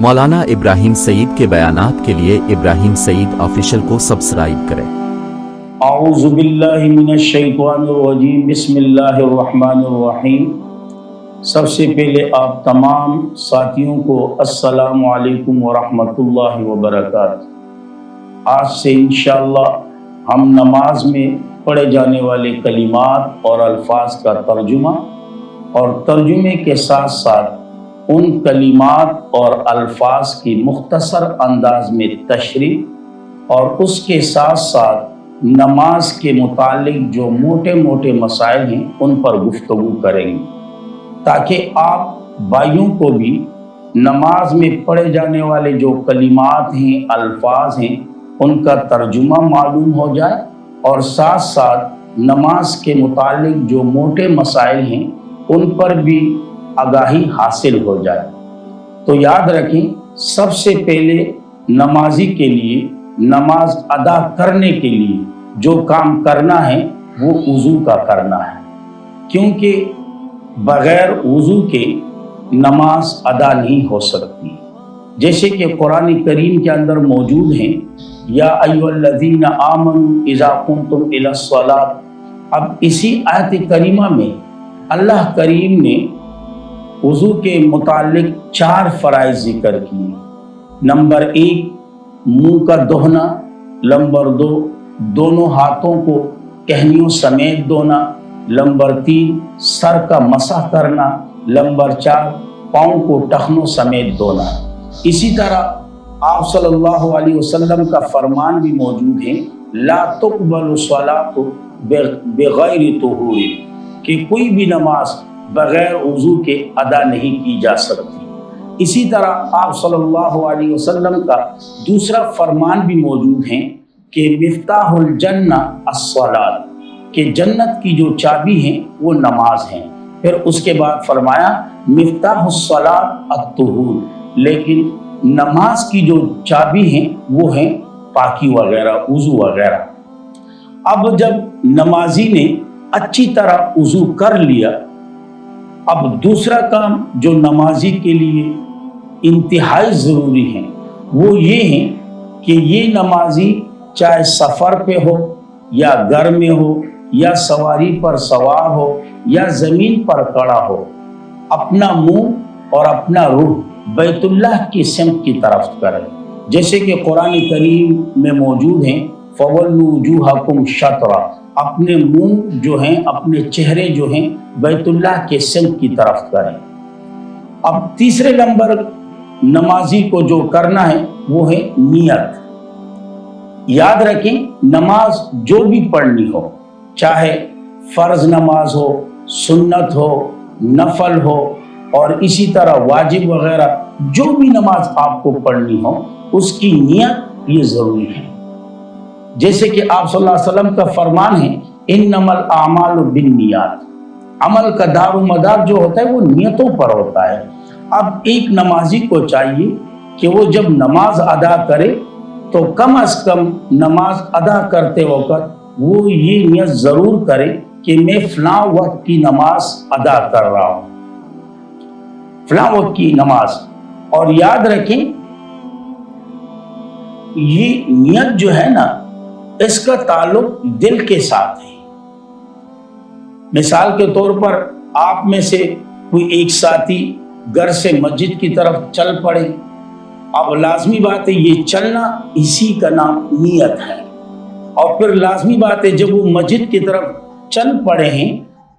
مولانا ابراہیم سعید کے بیانات کے لیے ابراہیم سعید آفیشل کو سبسکرائب کریں۔ اعوذ باللہ من الشیطان الرجیم، بسم اللہ الرحمن الرحیم۔ سب سے پہلے آپ تمام ساتھیوں کو السلام علیکم ورحمۃ اللہ وبرکاتہ۔ آج سے انشاءاللہ ہم نماز میں پڑھے جانے والے کلمات اور الفاظ کا ترجمہ اور ترجمے کے ساتھ ساتھ ان کلمات اور الفاظ کی مختصر انداز میں تشریح اور اس کے ساتھ ساتھ نماز کے متعلق جو موٹے موٹے مسائل ہیں ان پر گفتگو کریں گے، تاکہ آپ بھائیوں کو بھی نماز میں پڑھے جانے والے جو کلمات ہیں، الفاظ ہیں، ان کا ترجمہ معلوم ہو جائے اور ساتھ ساتھ نماز کے متعلق جو موٹے مسائل ہیں ان پر بھی آگاہی حاصل ہو جائے۔ تو یاد رکھیں، سب سے پہلے نمازی کے لیے نماز ادا کرنے کے لیے جو کام کرنا ہے وہ وضو کا کرنا ہے، کیونکہ بغیر وضو کے نماز ادا نہیں ہو سکتی، جیسے کہ قرآن کریم کے اندر موجود ہیں، یا ایھا الذین آمنوا اذا قمتم الی الصلاۃ۔ اب اسی آیت کریمہ میں اللہ کریم نے وضو کے متعلق 4 فرائض ذکر کیے۔ نمبر 1 منہ کا دہنا، نمبر 2 دونوں ہاتھوں کو کہنیوں سمیت دھونا، نمبر 3 سر کا مسح کرنا، نمبر 4 پاؤں کو ٹخنوں سمیت دھونا۔ اسی طرح آپ صلی اللہ علیہ وسلم کا فرمان بھی موجود ہے، لا تقبل الصلاۃ بغیر طہور، کہ کوئی بھی نماز بغیر وضو کے ادا نہیں کی جا سکتی۔ اسی طرح آپ صلی اللہ علیہ وسلم کا دوسرا فرمان بھی موجود ہے کہ مفتاح الجنہ الصلاۃ، کہ جنت کی جو چابی ہیں وہ نماز ہیں۔ پھر اس کے بعد فرمایا مفتاح الصلاۃ الطہور، لیکن نماز کی جو چابی ہیں وہ ہیں پاکی وغیرہ، وضو وغیرہ۔ اب جب نمازی نے اچھی طرح وضو کر لیا، اب دوسرا کام جو نمازی کے لیے انتہائی ضروری ہے وہ یہ ہے کہ یہ نمازی چاہے سفر پہ ہو یا گھر میں ہو یا سواری پر سوار ہو یا زمین پر کھڑا ہو، اپنا منہ اور اپنا روح بیت اللہ کی سمت کی طرف کرے، جیسے کہ قرآن کریم میں موجود ہیں فَوَلُّوا وُجُوهَكُمْ شَطْرًا، اپنے منہ جو ہیں، اپنے چہرے جو ہیں بیت اللہ کے سمت کی طرف کریں۔ اب تیسرے نمبر نمازی کو جو کرنا ہے وہ ہے نیت۔ یاد رکھیں، نماز جو بھی پڑھنی ہو، چاہے فرض نماز ہو، سنت ہو، نفل ہو، اور اسی طرح واجب وغیرہ جو بھی نماز آپ کو پڑھنی ہو، اس کی نیت یہ ضروری ہے۔ جیسے کہ آپ صلی اللہ علیہ وسلم کا فرمان ہے انما الاعمال بالنیات، عمل کا دار و مدار جو ہوتا ہے وہ نیتوں پر ہوتا ہے۔ اب ایک نمازی کو چاہیے کہ وہ جب نماز ادا کرے تو کم از کم نماز ادا کرتے وقت وہ یہ نیت ضرور کرے کہ میں فلاں وقت کی نماز ادا کر رہا ہوں، فلاں وقت کی نماز۔ اور یاد رکھیں یہ نیت جو ہے نا، اس کا تعلق دل کے ساتھ ہے۔ مثال کے طور پر آپ میں سے کوئی ایک ساتھی گھر سے مسجد کی طرف چل پڑے، اب لازمی بات ہے یہ چلنا اسی کا نام نیت ہے، اور پھر لازمی بات ہے جب وہ مسجد کی طرف چل پڑے ہیں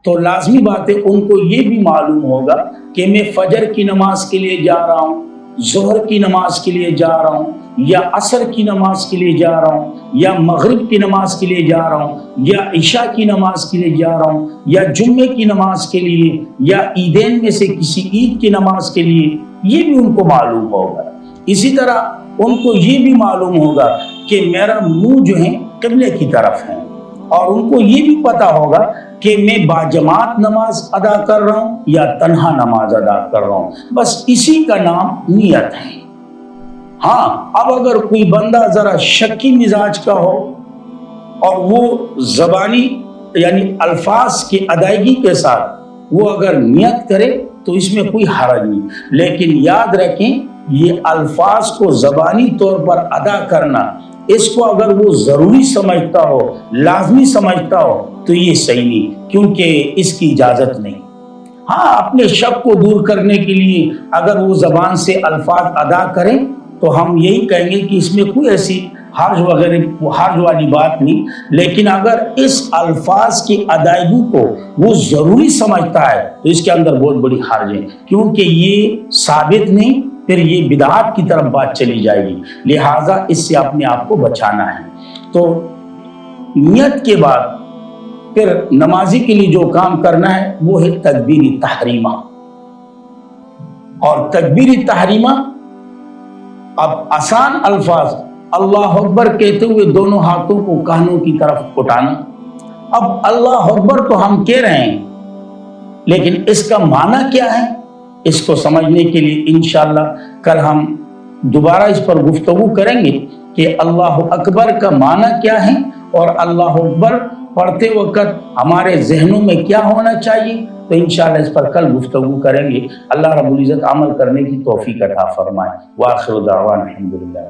تو لازمی بات ہے ان کو یہ بھی معلوم ہوگا کہ میں فجر کی نماز کے لیے جا رہا ہوں، ظہر کی نماز کے لیے جا رہا ہوں، یا عصر کی نماز کے لیے جا رہا ہوں، یا مغرب کی نماز کے لیے جا رہا ہوں، یا عشاء کی نماز کے لیے جا رہا ہوں، یا جمعے کی نماز کے لیے، یا عیدین میں سے کسی عید کی نماز کے لیے، یہ بھی ان کو معلوم ہوگا۔ اسی طرح ان کو یہ بھی معلوم ہوگا کہ میرا منہ جو ہے قبلے کی طرف ہے، اور ان کو یہ بھی پتا ہوگا کہ میں باجماعت نماز ادا کر رہا ہوں یا تنہا نماز ادا کر رہا ہوں۔ بس اسی کا نام نیت ہے۔ ہاں، اب اگر کوئی بندہ ذرا شکی مزاج کا ہو اور وہ زبانی یعنی الفاظ کی ادائیگی کے ساتھ وہ اگر نیت کرے تو اس میں کوئی حرج نہیں، لیکن یاد رکھیں یہ الفاظ کو زبانی طور پر ادا کرنا، اس کو اگر وہ ضروری سمجھتا ہو، لازمی سمجھتا ہو تو یہ صحیح نہیں، کیونکہ اس کی اجازت نہیں۔ ہاں، اپنے شک کو دور کرنے کے لیے اگر وہ زبان سے الفاظ ادا کریں تو ہم یہی کہیں گے کہ اس میں کوئی ایسی حرج والی بات نہیں، لیکن اگر اس الفاظ کی ادائیگی کو وہ ضروری سمجھتا ہے تو اس کے اندر بہت بڑی حرج ہے، کیونکہ یہ ثابت نہیں، پھر یہ بدعات کی طرف بات چلی جائے گی، لہٰذا اس سے اپنے آپ کو بچانا ہے۔ تو نیت کے بعد پھر نمازی کے لیے جو کام کرنا ہے وہ ہے تکبیر تحریمہ، اور تکبیر تحریمہ اب آسان الفاظ، اللہ اکبر کہتے ہوئے دونوں ہاتھوں کو کانوں کی طرف اٹھانا۔ اب اللہ اکبر تو ہم کہہ رہے ہیں، لیکن اس کا معنی کیا ہے، اس کو سمجھنے کے لیے انشاءاللہ کل ہم دوبارہ اس پر گفتگو کریں گے کہ اللہ اکبر کا معنی کیا ہے، اور اللہ اکبر پڑھتے وقت ہمارے ذہنوں میں کیا ہونا چاہیے، تو انشاءاللہ اس پر کل گفتگو کریں گے۔ اللہ رب العزت عمل کرنے کی توفیق عطا فرمائے۔ وآخر دعوانا الحمدللہ۔